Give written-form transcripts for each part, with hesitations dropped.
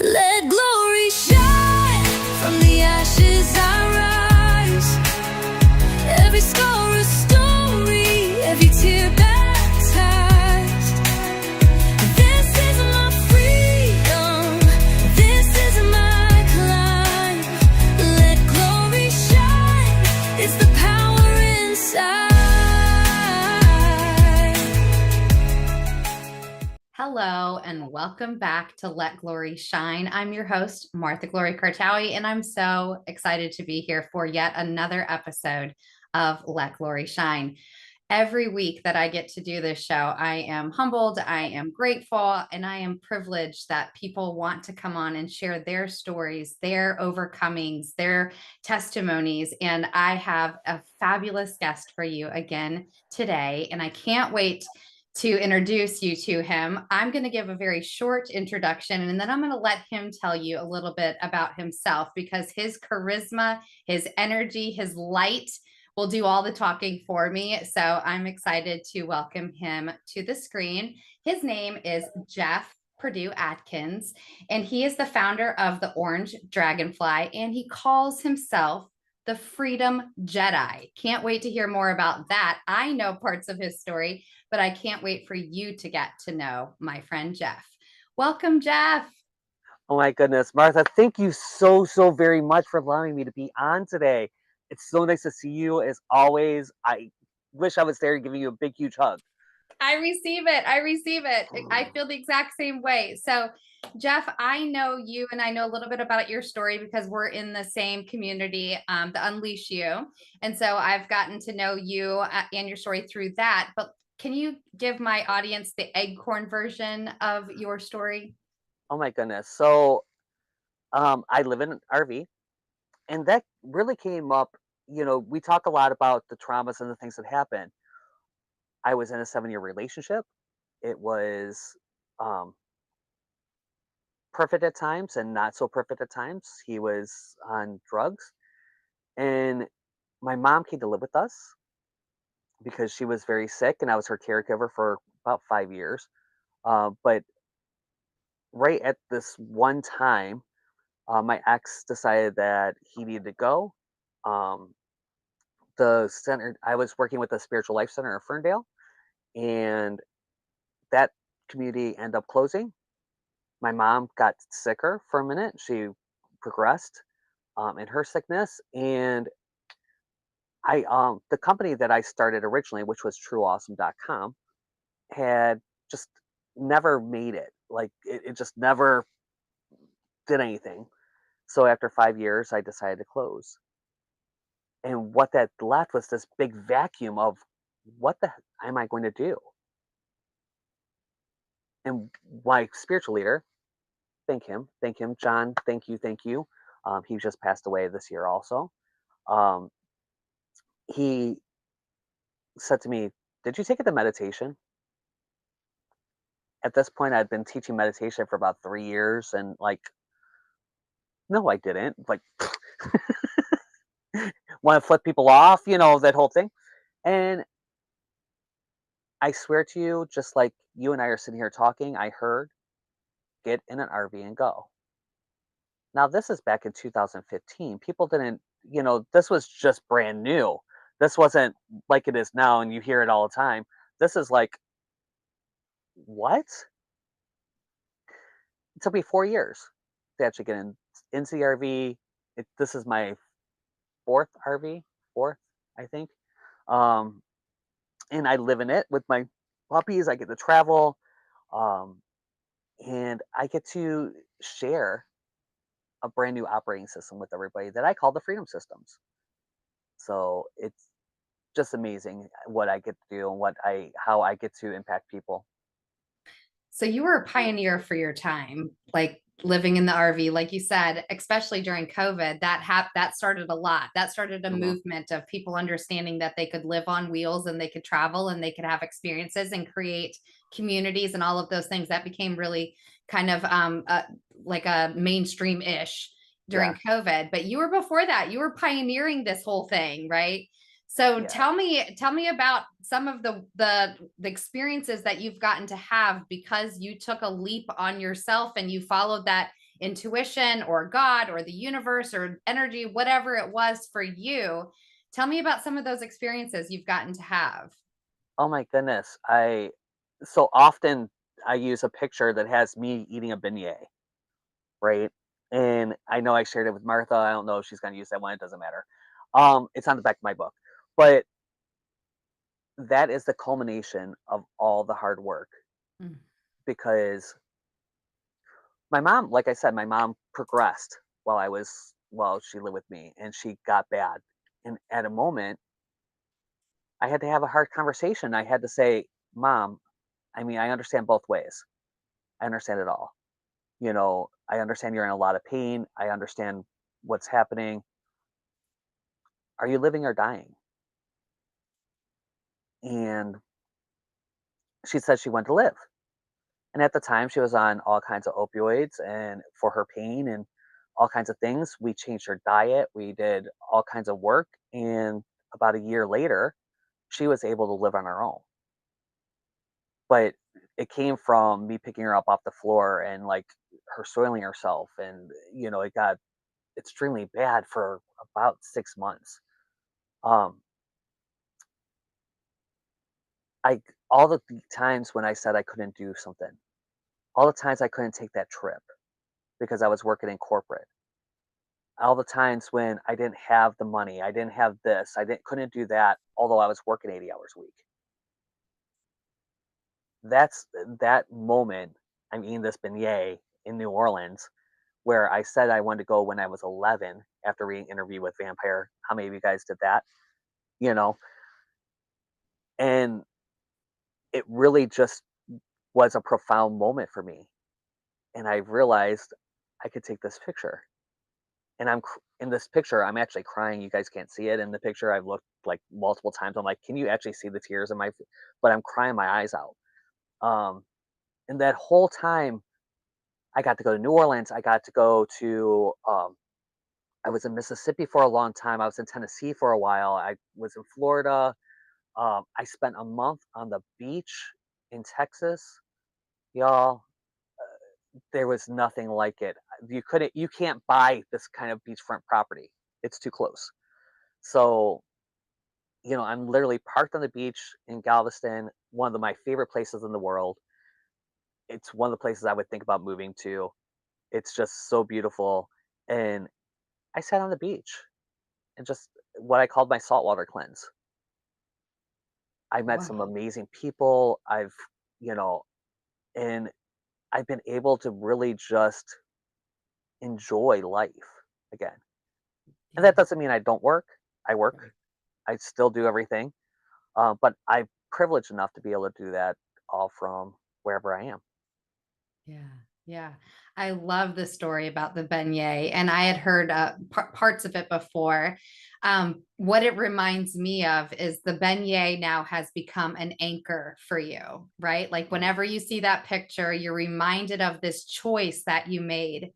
Let glory shine. From the ashes I rise. Every scar a story, every tear baptized. This is my freedom. This is my climb. Let glory shine. It's the power inside. Hello and welcome back to Let Glory Shine. I'm your host, Martha Glory Kartaoui, and I'm so excited to be here for yet another episode of Let Glory Shine. Every week that I get to do this show, I am humbled, I am grateful, and I am privileged that people want to come on and share their stories, their overcomings, their testimonies. And I have a fabulous guest for you again today, and I can't wait to introduce you to him. I'm going to give a very short introduction, and then I'm going to let him tell you a little bit about himself, because his charisma, his energy, his light will do all the talking for me. So I'm excited to welcome him to the screen. His name is Jeff Perdue Adkins, and he is the founder of the Orange Dragonfly, and he calls himself the Freedom Jedi. Can't wait to hear more about that. I know parts of his story, but I can't wait for you to get to know my friend Jeff. Welcome, Jeff. Oh my goodness, Martha, thank you so very much for allowing me to be on today. It's so nice to see you as always. I wish I was there giving you a big, huge hug. I receive it. I feel the exact same way. So, Jeff, I know you and I know a little bit about your story because we're in the same community, the Unleash You. And so I've gotten to know you and your story through that. But can you give my audience the Eggcorn version of your story? Oh my goodness. So I live in an RV, and that really came up. We talk a lot about the traumas and the things that happen. I was in a 7-year relationship. It was um, perfect at times and not so perfect at times. He was on drugs, and my mom came to live with us because she was very sick, and I was her caregiver for about 5 years. But right at this one time, my ex decided that he needed to go. Um, the center, I was working with the Spiritual Life Center in Ferndale, and that community ended up closing. My mom got sicker for a minute. She progressed in her sickness, and the company that I started originally, which was trueawesome.com, had just never made it. Like it just never did anything. So after 5 years, I decided to close. And what that left was this big vacuum of what the heck am I going to do? And my spiritual leader, thank him, John, thank you, thank you. He just passed away this year also. Um, he said to me, "Did you take it to meditation?" At this point, I'd been teaching meditation for about 3 years, and like, no, I didn't. Like, want to flip people off, that whole thing. And I swear to you, just like you and I are sitting here talking, I heard, "Get in an RV and go." Now, this is back in 2015. People didn't, this was just brand new. This wasn't like it is now, and you hear it all the time. This is like, what? It took me 4 years to actually get into the RV. This is my fourth RV, fourth, I think. Um, and I live in it with my puppies. I get to travel, um, and I get to share a brand new operating system with everybody that I call the Freedom Systems. So it's just amazing what I get to do and how I get to impact people. So you were a pioneer for your time, like living in the RV, like you said, especially during COVID. That started a lot. That started a movement of people understanding that they could live on wheels and they could travel and they could have experiences and create communities and all of those things. That became really kind of like a mainstream-ish during COVID. But you were before that. You were pioneering this whole thing, right? So tell me about some of the experiences that you've gotten to have because you took a leap on yourself and you followed that intuition or God or the universe or energy, whatever it was for you. Tell me about some of those experiences you've gotten to have. Oh my goodness. So often I use a picture that has me eating a beignet, right? And I know I shared it with Martha. I don't know if she's going to use that one. It doesn't matter. It's on the back of my book. But that is the culmination of all the hard work Mm. because my mom, like I said, my mom progressed while she lived with me, and she got bad. And at a moment, I had to have a hard conversation. I had to say, "Mom, I mean, I understand both ways. I understand it all. I understand you're in a lot of pain. I understand what's happening. Are you living or dying?" And she said she wanted to live. And at the time, she was on all kinds of opioids and for her pain and all kinds of things. We changed her diet. We did all kinds of work. And about a year later, she was able to live on her own. But it came from me picking her up off the floor and like her soiling herself. And, it got extremely bad for about 6 months. Um, I all the times when I said I couldn't do something, all the times I couldn't take that trip because I was working in corporate, all the times when I didn't have the money, I didn't have this, I didn't couldn't do that, although I was working 80 hours a week. That moment. I'm eating this beignet in New Orleans, where I said I wanted to go when I was 11 after reading Interview with Vampire. How many of you guys did that? You know, and it really just was a profound moment for me. And I realized I could take this picture. And in this picture, I'm actually crying. You guys can't see it in the picture. I've looked like multiple times. I'm like, can you actually see the tears in my? But I'm crying my eyes out. Um, and that whole time, I got to go to New Orleans. I got to go to. I was in Mississippi for a long time. I was in Tennessee for a while. I was in Florida. I spent a month on the beach in Texas, y'all. There was nothing like it. You can't buy this kind of beachfront property. It's too close. So, I'm literally parked on the beach in Galveston, one of my favorite places in the world. It's one of the places I would think about moving to. It's just so beautiful. And I sat on the beach and just what I called my saltwater cleanse. I met some Wow. amazing people. You know, and I've been able to really just enjoy life again. And Yeah. that doesn't mean I don't work. I work. Right. I still do everything. But I'm privileged enough to be able to do that all from wherever I am. Yeah. Yeah. I love the story about the beignet, and I had heard parts of it before. What it reminds me of is the beignet now has become an anchor for you, right? Like Mhm. whenever you see that picture, you're reminded of this choice that you made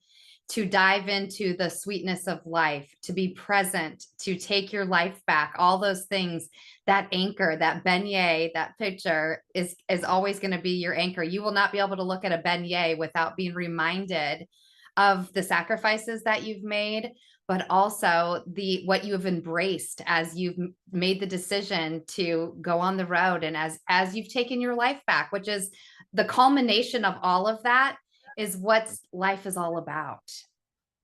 to dive into the sweetness of life, to be present, to take your life back, all those things. That anchor, that beignet, that picture is always going to be your anchor. You will not be able to look at a beignet without being reminded of the sacrifices that you've made, but also the what you have embraced as you've made the decision to go on the road, and as you've taken your life back, which is the culmination of all of that, is what life is all about.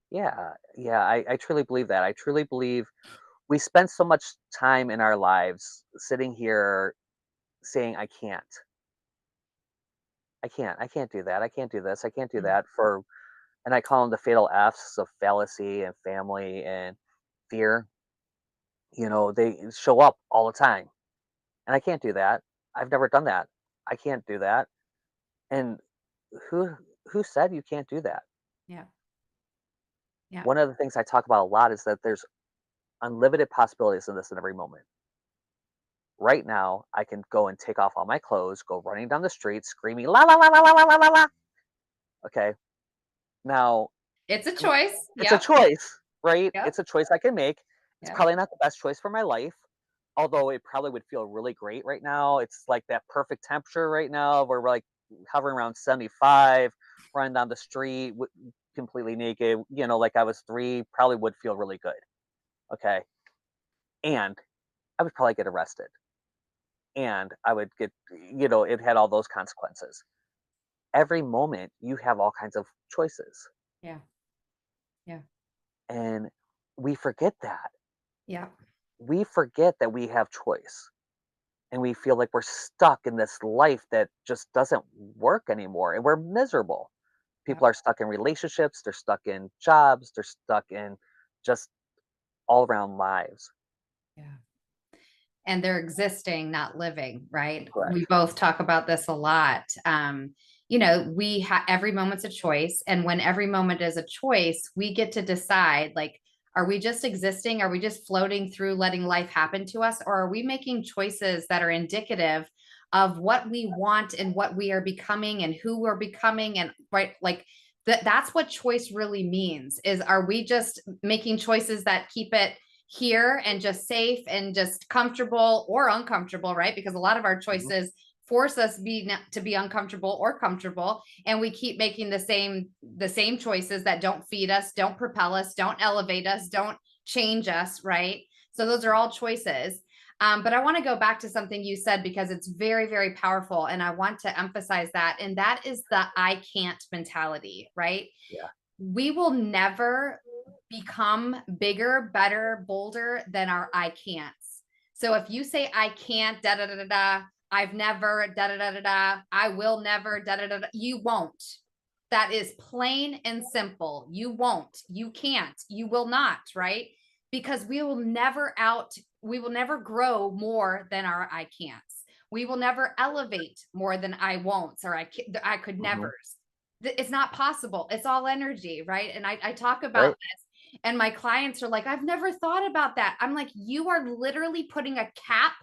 Yeah, yeah, I truly believe that. I truly believe we spend so much time in our lives sitting here saying, I can't do that. I can't do this. I can't do Mm. that and I call them the fatal F's of fallacy and family and fear. They show up all the time. And I can't do that. I've never done that. I can't do that. And who who said you can't do that? Yeah. Yeah. One of the things I talk about a lot is that there's unlimited possibilities in this in every moment. Right now, I can go and take off all my clothes, go running down the street, screaming la la la la la la la la la. Okay. Now, It's a am- choice. it's a Yep. choice, right? Yep. It's a choice I can make. It's Yep. probably not the best choice for my life, although it probably would feel really great right now. It's like that perfect temperature right now. We're like hovering around 75, running down the street, completely naked, like I was 3, probably would feel really good. Okay. And I would probably get arrested and I would get, it had all those consequences. Every moment you have all kinds of choices. Yeah. Yeah. And we forget that. Yeah. We forget that we have choice. And we feel like we're stuck in this life that just doesn't work anymore. And we're miserable. Yeah. People are stuck in relationships, they're stuck in jobs, they're stuck in just all around lives. Yeah. And they're existing, not living, right? We Correct. both talk about this a lot. We have every moment's a choice. And when every moment is a choice, we get to decide, like, are we just existing? Are we just floating through letting life happen to us? Or are we making choices that are indicative of what we want and what we are becoming and who we're becoming? And right, like that's what choice really means is, are we just making choices that keep it here and just safe and just comfortable or uncomfortable, right? Because a lot of our Mhm. choices force us to be uncomfortable or comfortable, and we keep making the same choices that don't feed us, don't propel us, don't elevate us, don't change us, right? So those are all choices. But I want to go back to something you said because it's very, very powerful, and I want to emphasize that, and that is the I can't mentality, right? Yeah. We will never become bigger, better, bolder than our I can'ts. So if you say I can't, da da da da da, I've never, da da da da da, I will never, da da da da, you won't. That is plain and simple. You won't, you can't, you will not, right? Because we will never grow more than our I can'ts. We will never elevate more than I won'ts or I could Mhm. never's. It's not possible. It's all energy, right? And I talk about Right. this, and my clients are like, I've never thought about that. I'm like, you are literally putting a cap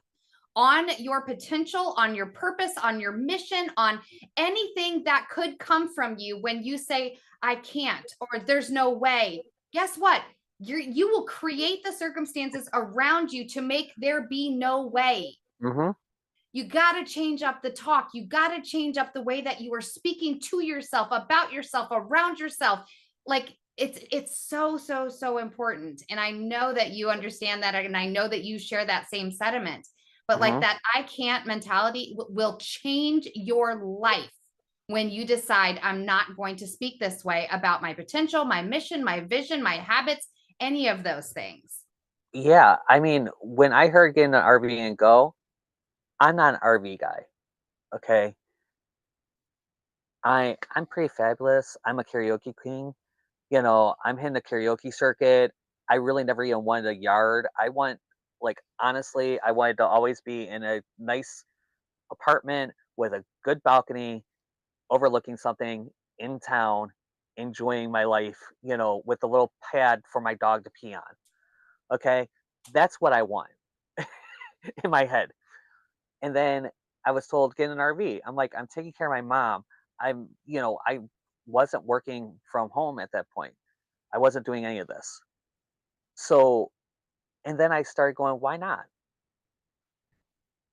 on your potential, on your purpose, on your mission, on anything that could come from you when you say, I can't, or there's no way. Guess what? You will create the circumstances around you to make there be no way. Mhm. You got to change up the talk. You got to change up the way that you are speaking to yourself, about yourself, around yourself. Like it's so important. And I know that you understand that, and I know that you share that same sentiment. But like Mhm. that I can't mentality will change your life when you decide I'm not going to speak this way about my potential, my mission, my vision, my habits, any of those things. Yeah, I mean, when I heard get in an RV and go, I'm not an RV guy, okay? I'm pretty fabulous. I'm a karaoke king. I'm hitting the karaoke circuit. I really never even wanted a yard. Honestly, I wanted to always be in a nice apartment with a good balcony overlooking something in town, enjoying my life, with a little pad for my dog to pee on. Okay. That's what I want in my head. And then I was told, get an RV. I'm like, I'm taking care of my mom. I wasn't working from home at that point. I wasn't doing any of this. So, and then I started going, why not?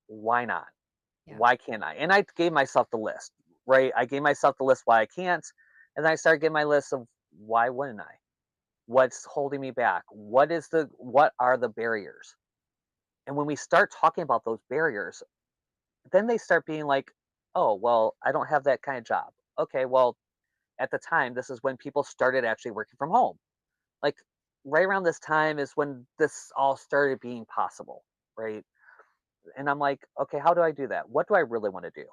Why not? Yeah. Why can't I? And I gave myself the list, right? I gave myself the list why I can't. And then I started getting my list of why wouldn't I? What's holding me back? What are the barriers? And when we start talking about those barriers, then they start being like, oh, well, I don't have that kind of job. Okay, well, at the time, this is when people started actually working from home. Like right around this time is when this all started being possible, right? And I'm like, okay, how do I do that? What do I really want to do?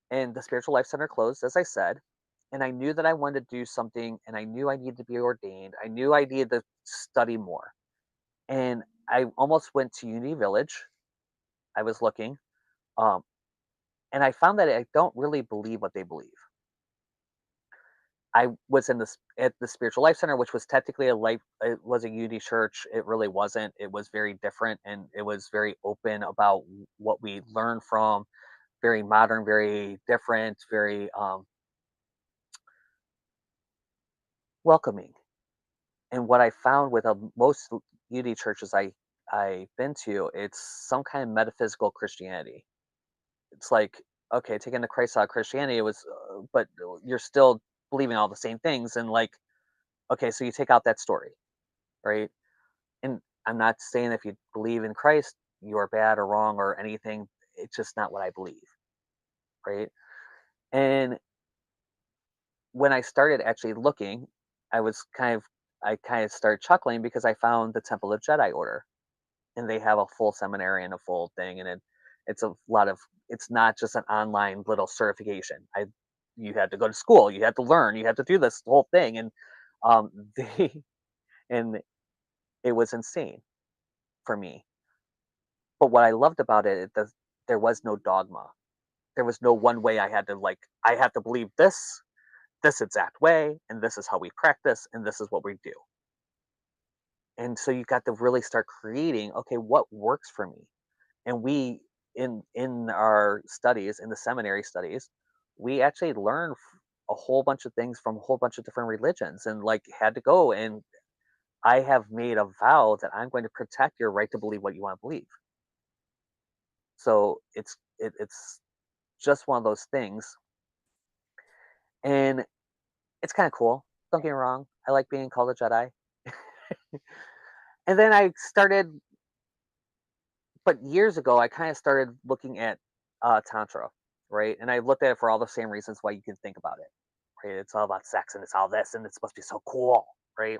And the Spiritual Life Center closed, as I said. And I knew that I wanted to do something, and I knew I needed to be ordained. I knew I needed to study more. And I almost went to Unity Village. I was looking, um, and I found that I don't really believe what they believe. I was at the Spiritual Life Center, which was technically it was a Unity church. It really wasn't. It was very different, and it was very open about what we learned from. Very modern, very different, very welcoming. And what I found with most Unity churches I've been to, it's some kind of metaphysical Christianity. It's like, okay, taking the Christ out of Christianity, it was, but you're still believing all the same things, and like, Okay, so you take out that story, right? And I'm not saying if you believe in Christ, you're bad or wrong or anything. It's just not what I believe, right? And when I started actually looking, I was kind of I kind of started chuckling because I found the Temple of Jedi Order, and they have a full seminary and a full thing, and it's a lot of it's not just an online little certification. I You had to go to school, you had to learn, you had to do this whole thing, and they and it was insane for me. But what I loved about it, there was no dogma. There was no one way I had to I have to believe this exact way, and this is how we practice, and this is what we do. And so you got to really start creating, okay, what works for me? And we in our studies, in the seminary studies, we actually learned a whole bunch of things from a whole bunch of different religions, and had to go, and I have made a vow that I'm going to protect your right to believe what you want to believe. So it's just one of those things, and it's kind of cool. Don't get me wrong. I like being called a Jedi. And then I started, but years ago, I kind of started looking at Tantra, right? And I looked at it for all the same reasons why you can think about it, right? It's all about sex and it's all this and it's supposed to be so cool, right?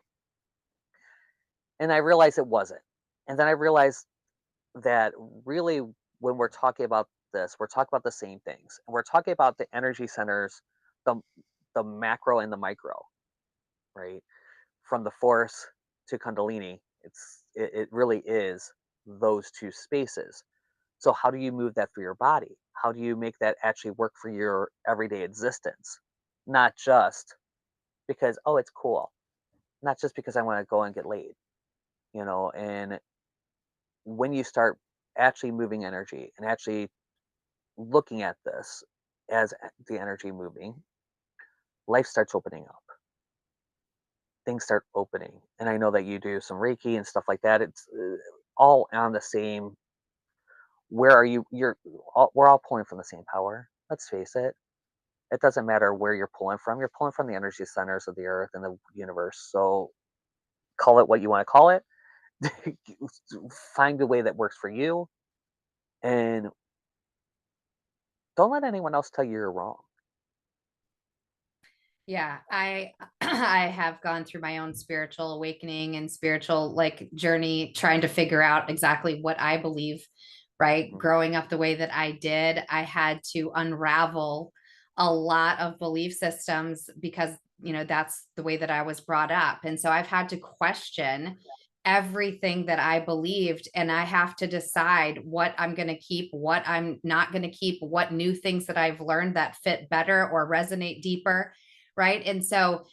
And I realized it wasn't. And then I realized that really, when we're talking about this, we're talking about the same things. And we're talking about the energy centers, the, the macro and the micro, right? From the force to Kundalini, it really is those two spaces. So how do you move that for your body? How do you make that actually work for your everyday existence? Not just because, oh, it's cool. Not just because I want to go and get laid, and when you start actually moving energy and actually looking at this as the energy moving, life starts opening up. Things start opening. And I know that you do some Reiki and stuff like that. It's all on the same. Where are you? We're all pulling from the same power. Let's face it. It doesn't matter where you're pulling from. You're pulling from the energy centers of the earth and the universe. So call it what you want to call it. Find a way that works for you, and don't let anyone else tell you you're wrong. Yeah, I I have gone through my own spiritual awakening and spiritual journey trying to figure out exactly what I believe, right? Mhm. Growing up the way that I did, I had to unravel a lot of belief systems because, that's the way that I was brought up. And so I've had to question everything that I believed, and I have to decide what I'm going to keep, what I'm not going to keep, what new things that I've learned that fit better or resonate deeper, right? And so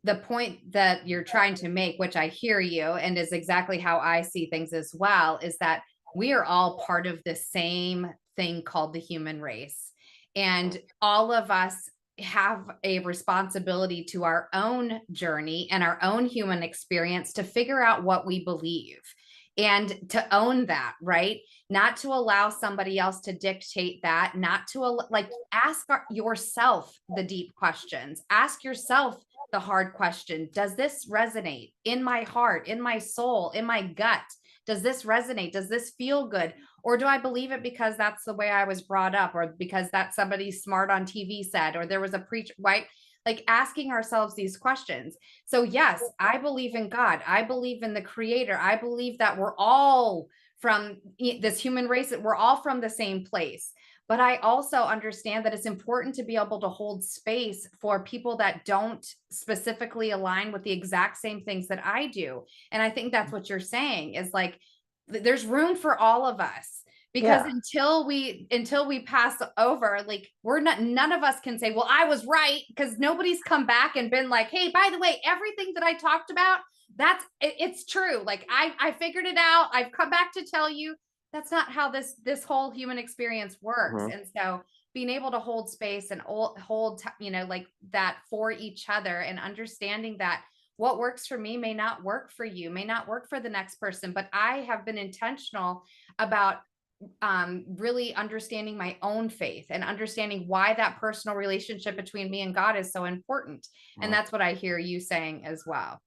the point that you're trying to make, which I hear you and is exactly how I see things as well, is that we are all part of the same thing called the human race. Mhm. And all of us have a responsibility to our own journey and our own human experience to figure out what we believe and to own that, right? Not to allow somebody else to dictate that, not to ask yourself the deep questions, ask yourself the hard question. Does this resonate in my heart, in my soul, in my gut? Does this resonate? Does this feel good? Or do I believe it because that's the way I was brought up, or because that's somebody smart on TV said, or there was a preacher, right? Like asking ourselves these questions. So, yes, I believe in God. I believe in the creator. I believe that we're all from this human race, that we're all from the same place. But I also understand that it's important to be able to hold space for people that don't specifically align with the exact same things that I do. And I think that's what you're saying is there's room for all of us, because Yeah. until we pass over, we're not, none of us can say, well, I was right, because nobody's come back and been like, hey, by the way, everything that I talked about, it's true. Like I figured it out. I've come back to tell you. That's not how this whole human experience works. Mhm. And so being able to hold space and hold like that for each other, and understanding that what works for me may not work for you, may not work for the next person, but I have been intentional about really understanding my own faith and understanding why that personal relationship between me and God is so important. And Mhm. that's what I hear you saying as well.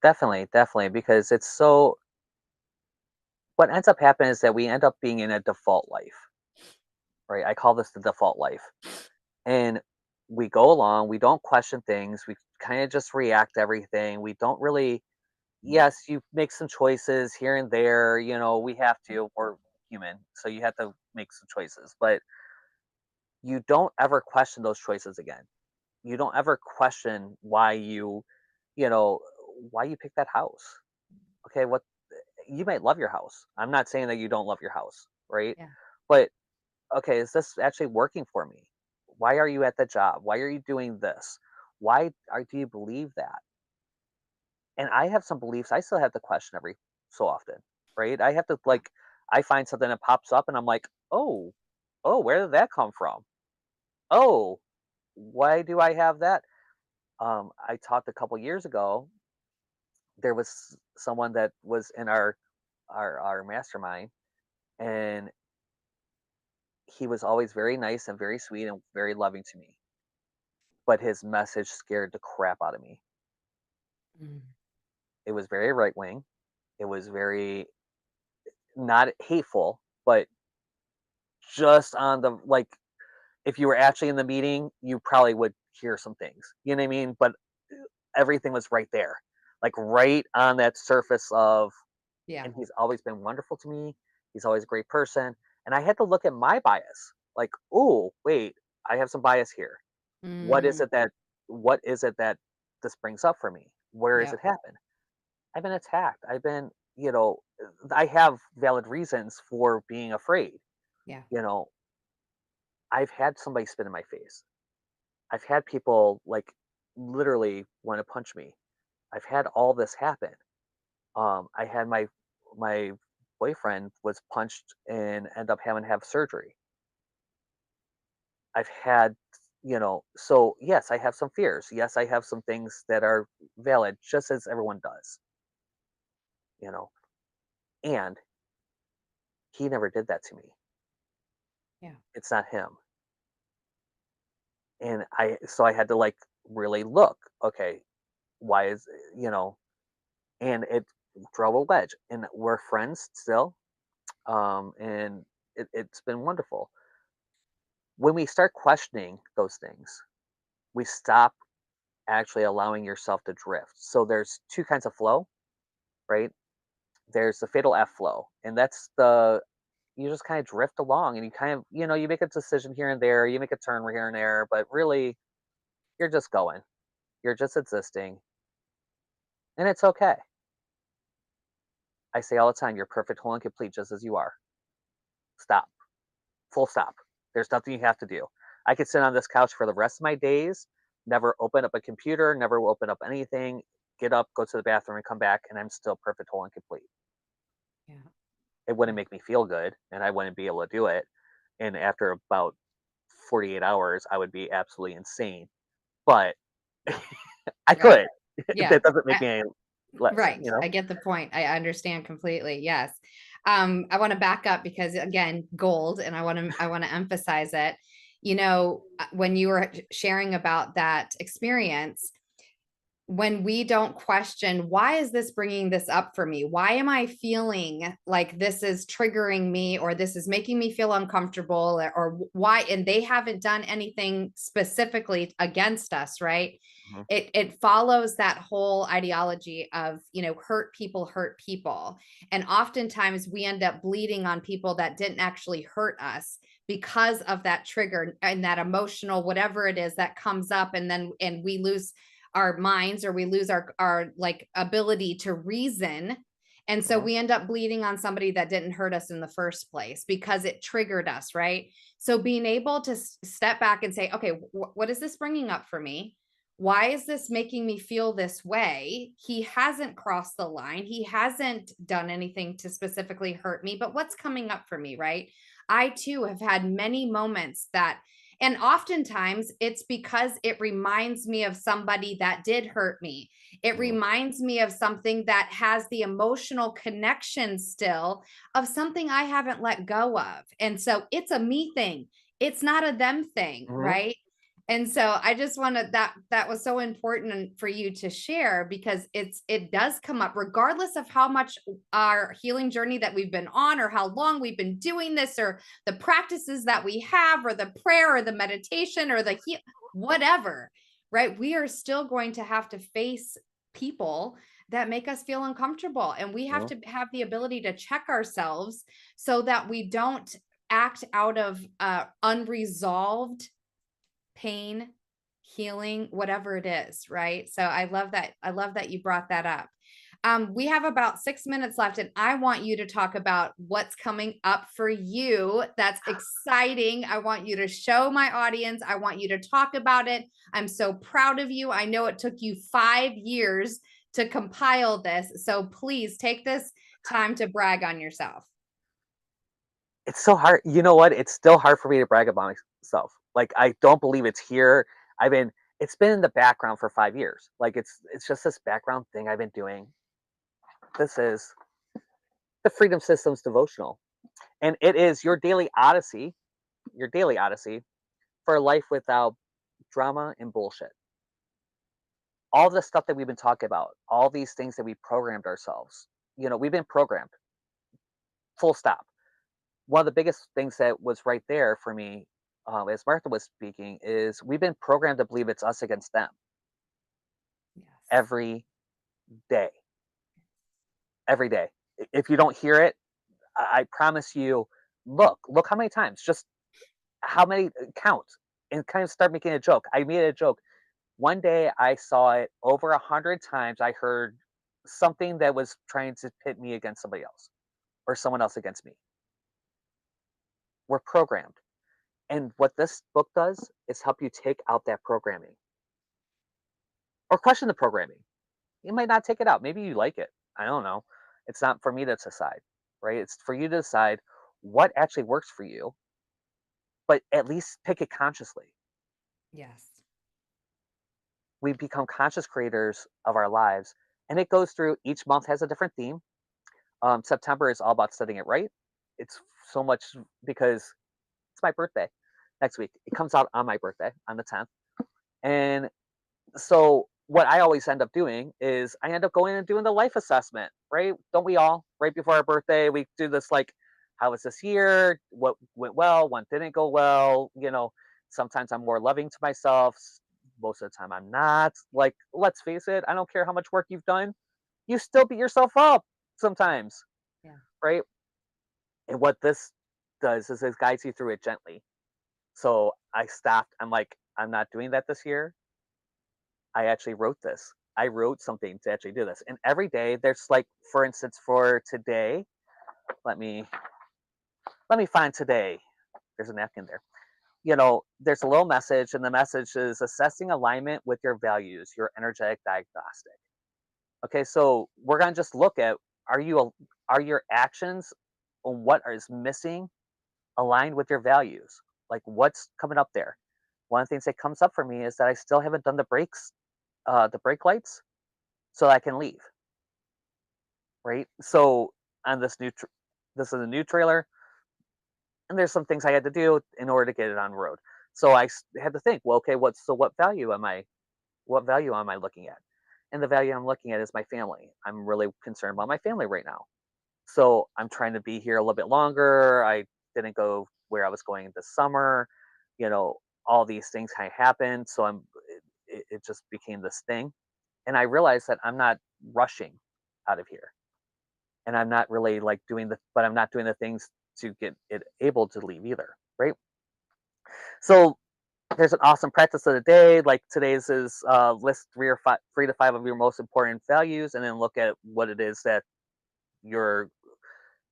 Definitely, definitely, because it's so what ends up happening is that we end up being in a default life, right? I call this the default life. And we go along, we don't question things, we kind of just react to everything. We don't really, yes, you make some choices here and there, we have to, we're human, so you have to make some choices, but you don't ever question those choices again. You don't ever question you know, why you picked that house. Okay, what you might love your house. I'm not saying that you don't love your house, right? Yeah. But okay, is this actually working for me? Why are you at the job? Why are you doing this? Do you believe that? And I have some beliefs I still have to question every so often, right? I have to Yeah. like I find something that pops up and I'm like, oh, where did that come from? Oh, why do I have that? I talked a couple years ago. There was someone that was in our mastermind, and he was always very nice and very sweet and very loving to me. But his message scared the crap out of me. Mm. It was very right wing. It was very not hateful, but just on the like if you were actually in the meeting, you probably would hear some things. You know what I mean? But everything was right there. Like right on that surface of Yeah. and he's always been wonderful to me. He's always a great person. And I had to look at my bias. Like, oh, wait, I have some bias here. What is Mm. it that what is it that this brings up for me? Where has Yep. it happened? I've been attacked. I have valid reasons for being afraid. Yeah. You know, I've had somebody spit in my face. I've had people like literally want to punch me. I've had all this happen. I had my boyfriend was punched and end up having to have surgery. I've had, so yes, I have some fears. Yes, I have some things that are valid, just as everyone does, you know. And he never did that to me. Yeah. It's not him. And I had to like really look, okay, why is, and it drove a wedge. And we're friends still. And it's been wonderful. When we start questioning those things, we stop actually allowing yourself to drift. So there's two kinds of flow, right? There's the fatal F flow, and that's the you just kind of drift along and you kind of, you make a decision here and there, you make a turn here and there, but really you're just going. You're just existing, and it's okay. I say all the time, you're perfect, whole, and complete just as you are. Stop. Full stop. There's nothing you have to do. I could sit on this couch for the rest of my days, never open up a computer, never open up anything, get up, go to the bathroom, and come back, and I'm still perfect, whole, and complete. Yeah. It wouldn't make me feel good, and I wouldn't be able to do it. And after about 48 hours, I would be absolutely insane. But I Right. could. Yeah. That doesn't make me any less, Right. I get the point. I understand completely. Yes. I want to back up because again, gold, and I want to emphasize it. When you were sharing about that experience, when we don't question, why is this bringing this up for me? Why am I feeling like this is triggering me or this is making me feel uncomfortable or why? And they haven't done anything specifically against us, right? Mhm, It follows that whole ideology of, hurt people. And oftentimes we end up bleeding on people that didn't actually hurt us because of that trigger and that emotional, whatever it is that comes up. And we lose our minds or we lose our like ability to reason, and so mhm, we end up bleeding on somebody that didn't hurt us in the first place because it triggered us, right? So being able to step back and say, okay, what is this bringing up for me? Why is this making me feel this way? He hasn't crossed the line, he hasn't done anything to specifically hurt me, but what's coming up for me, right? I too have had many moments that, And oftentimes it's because it reminds me of somebody that did hurt me. It Mm. reminds me of something that has the emotional connection still of something I haven't let go of. And so it's a me thing. It's not a them thing, Mhm. right? And so I just wanted that was so important for you to share, because it does come up regardless of how much our healing journey that we've been on, or how long we've been doing this, or the practices that we have, or the prayer, or the meditation, or whatever, right? We are still going to have to face people that make us feel uncomfortable, and we have Yeah. to have the ability to check ourselves so that we don't act out of unresolved pain, healing, whatever it is, right? So I love that. I love that you brought that up. We have about 6 minutes left, and I want you to talk about what's coming up for you. That's exciting. I want you to show my audience. I want you to talk about it. I'm so proud of you. I know it took you 5 years to compile this. So please take this time to brag on yourself. It's so hard. You know what? It's still hard for me to brag about myself. Like, I don't believe it's here. I've been it's been in the background for 5 years. Like, it's just this background thing I've been doing. This is the Freedom Systems devotional, and it is your daily odyssey for a life without drama and bullshit. All the stuff that we've been talking about, all these things that we programmed ourselves. We've been programmed. Full stop. One of the biggest things that was right there for me, as Martha was speaking, is we've been programmed to believe it's us against them Yes. every day. Every day. If you don't hear it, I promise you, look how many times, just how many, count, and kind of start making a joke. I made a joke. One day I saw it over 100 times. I heard something that was trying to pit me against somebody else, or someone else against me. We're programmed. And what this book does is help you take out that programming, or question the programming. You might not take it out. Maybe you like it. I don't know. It's not for me to decide, right? It's for you to decide what actually works for you, but at least pick it consciously. Yes. We become conscious creators of our lives, and it goes through, each month has a different theme. September is all about setting it right. It's so much because it's my birthday next week. It comes out on my birthday on the 10th. And so what I always end up doing is I end up going and doing the life assessment, right? Don't we all? Right before our birthday, we do this, like, how was this year? What went well? What didn't go well? Sometimes I'm more loving to myself. Most of the time I'm not. Like, let's face it, I don't care how much work you've done. You still beat yourself up sometimes, Yeah. right? And what this does is it guides you through it gently. So I stopped. I'm like, I'm not doing that this year. I actually wrote this. I wrote something to actually do this. And every day there's, like, for instance, for today, let me find today. There's a napkin there. There's a little message, and the message is assessing alignment with your values, your energetic diagnostic. Okay, so we're gonna just look at, are your actions on what is missing aligned with your values? Like, what's coming up there? One of the things that comes up for me is that I still haven't done the brake lights, so I can leave. Right. So on this is a new trailer, and there's some things I had to do in order to get it on the road. So had to think, well, okay, what value am I looking at? And the value I'm looking at is my family. I'm really concerned about my family right now. So I'm trying to be here a little bit longer. I didn't go where I was going this summer. You know, all these things kind of happened. So it just became this thing. And I realized that I'm not rushing out of here. And I'm not really, like, but I'm not doing the things to get it able to leave either. Right. So there's an awesome practice of the day. Like, today's is, list 3 to 5 of your most important values, and then look at what it is that your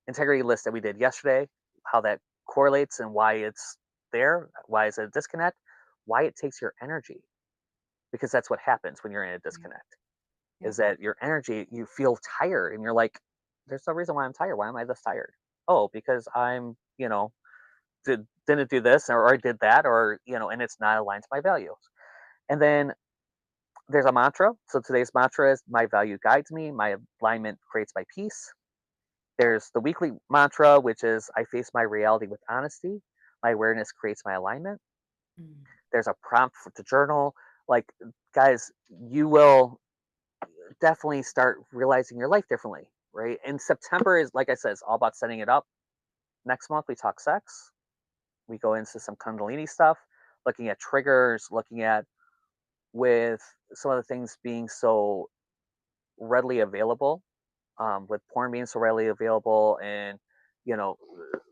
integrity list that we did yesterday, how that correlates and why it's there, why is it a disconnect, why it takes your energy. Because that's what happens when you're in a Yeah. disconnect, Yeah. is that your energy, you feel tired, and you're like, there's no reason why I'm tired. Why am I this tired? Oh, because I'm, did didn't do this or I did that, or, and it's not aligned to my values. And then there's a mantra. So today's mantra is my value guides me, my alignment creates my peace. There's the weekly mantra, which is I face my reality with honesty. My awareness creates my alignment. Mm. There's a prompt to journal. Like, guys, you will definitely start realizing your life differently, right? And September is, like I said, it's all about setting it up. Next month, we talk sex. We go into some Kundalini stuff, looking at triggers, looking at with some of the things being so readily available, with porn being so readily available. And, you know,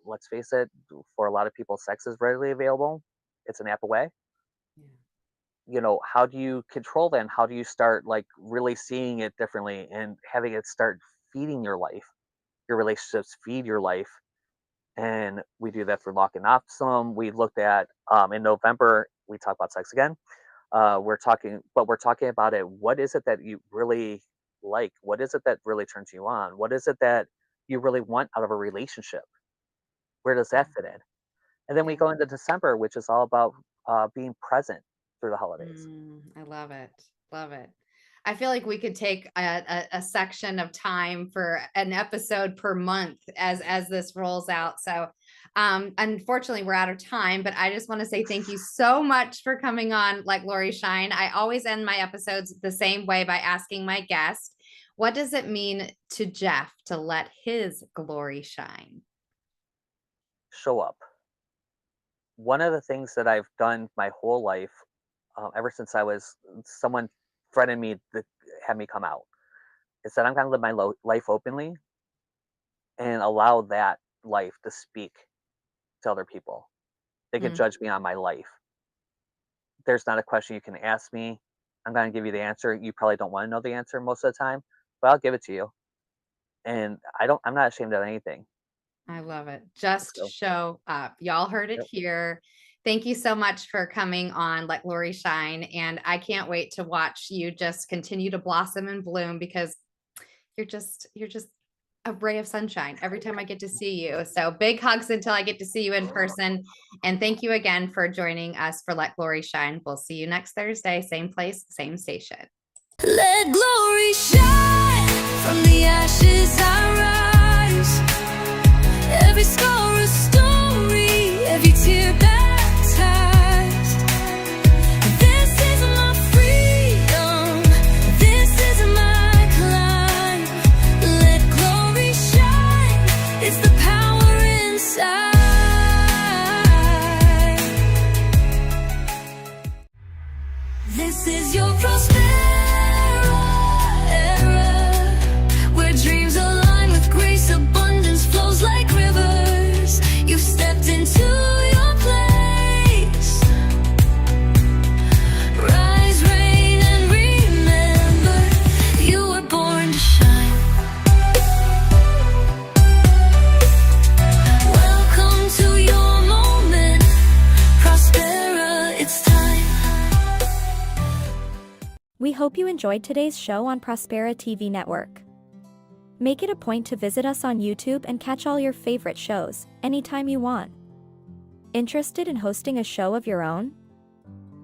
let's face it, for a lot of people, sex is readily available. It's an app away. Yeah. How do you control that? And how do you start like really seeing it differently and having it start feeding your life? Your relationships feed your life. And we do that through lock and optimum. We looked at in November, we talk about sex again. We're talking about it. What is it that you really like? What is it that really turns you on? What is it that you really want out of a relationship? Where does that fit in? And then we Yeah. go into December, which is all about being present through the holidays. I love it. Love it. I feel like we could take a section of time for an episode per month as this rolls out. So unfortunately we're out of time, but I just want to say thank you so much for coming on Let Glory Shine. I always end my episodes the same way by asking my guest, what does it mean to Jeff to let his glory shine? Show up. One of the things that I've done my whole life, ever since I was someone threatened me to have me come out, is that I'm going to live my life openly and allow that life to speak to other people. They could Mm, judge me on my life. There's not a question you can ask me. I'm going to give you the answer. You probably don't want to know the answer most of the time, but I'll give it to you. And I'm not ashamed of anything. I love it. Just So, show up. Y'all heard it yep. here. Thank you so much for coming on Let Glory Shine. And I can't wait to watch you just continue to blossom and bloom because you're just a ray of sunshine every time I get to see you. So big hugs until I get to see you in person. And thank you again for joining us for Let Glory Shine. We'll see you next Thursday, same place, same station. Let glory shine from the ashes I rise. Every scar a story, every tear baptized. This is my freedom, this is my climb. Let glory shine, it's the power inside. This is your prosperity era, where dreams align with grace, abundance flows like rivers. You've stepped into your place. Rise, reign, and remember, you were born to shine. Welcome to your moment, Prospera, it's time. We hope you enjoyed today's show on Prospera TV Network. Make it a point to visit us on YouTube and catch all your favorite shows anytime you want. Interested in hosting a show of your own?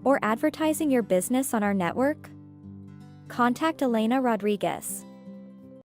Or advertising your business on our network? Contact Elena Rodriguez.